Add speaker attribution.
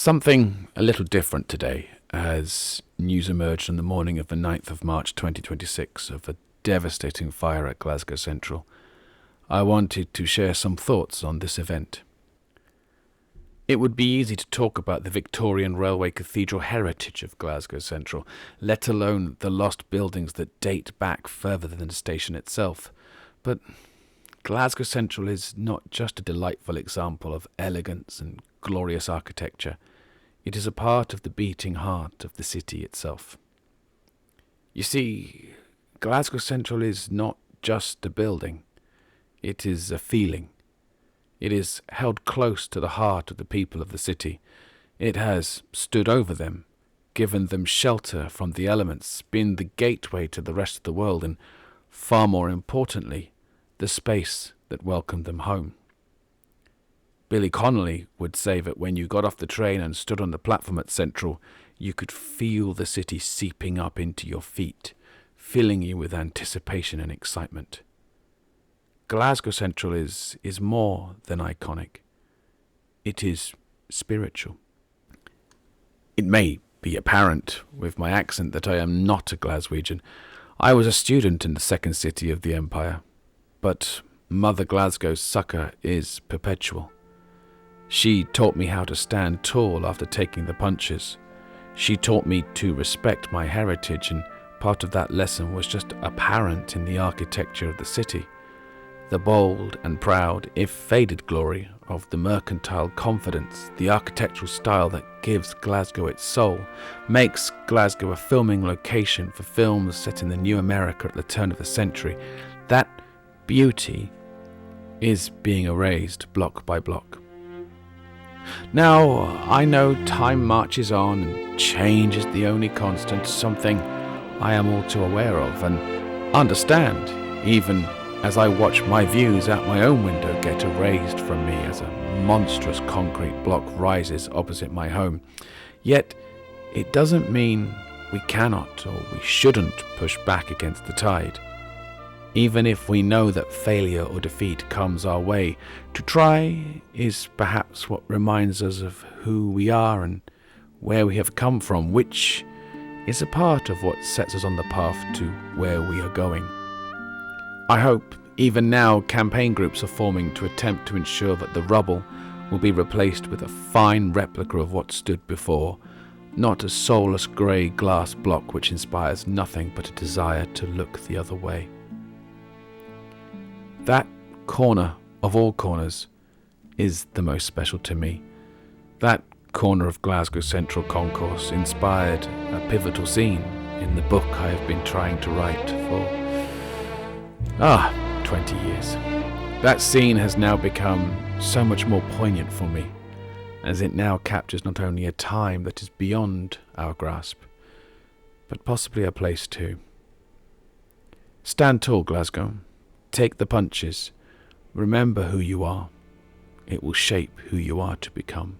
Speaker 1: Something a little different today as news emerged on the morning of the 9th of March 2026 of a devastating fire at Glasgow Central. I wanted to share some thoughts on this event. It would be easy to talk about the Victorian railway cathedral heritage of Glasgow Central, let alone the lost buildings that date back further than the station itself. But Glasgow Central is not just a delightful example of elegance and glorious architecture. It is a part of the beating heart of the city itself. You see, Glasgow Central is not just a building. It is a feeling. It is held close to the heart of the people of the city. It has stood over them, given them shelter from the elements, been the gateway to the rest of the world, and, far more importantly, the space that welcomed them home. Billy Connolly would say that when you got off the train and stood on the platform at Central, you could feel the city seeping up into your feet, filling you with anticipation and excitement. Glasgow Central is more than iconic. It is spiritual. It may be apparent with my accent that I am not a Glaswegian. I was a student in the second city of the empire, but Mother Glasgow's succour is perpetual. She taught me how to stand tall after taking the punches. She taught me to respect my heritage, and part of that lesson was just apparent in the architecture of the city. The bold and proud, if faded glory of the mercantile confidence, the architectural style that gives Glasgow its soul, makes Glasgow a filming location for films set in the new America at the turn of the century. That beauty is being erased block by block. Now, I know time marches on and change is the only constant, something I am all too aware of and understand, even as I watch my views out my own window get erased from me as a monstrous concrete block rises opposite my home. Yet, it doesn't mean we cannot or we shouldn't push back against the tide. Even if we know that failure or defeat comes our way, to try is perhaps what reminds us of who we are and where we have come from, which is a part of what sets us on the path to where we are going. I hope even now campaign groups are forming to attempt to ensure that the rubble will be replaced with a fine replica of what stood before, not a soulless grey glass block which inspires nothing but a desire to look the other way. That corner of all corners is the most special to me. That corner of Glasgow Central Concourse inspired a pivotal scene in the book I have been trying to write for 20 years. That scene has now become so much more poignant for me, as it now captures not only a time that is beyond our grasp, but possibly a place too. Stand tall, Glasgow. Take the punches. Remember who you are. It will shape who you are to become.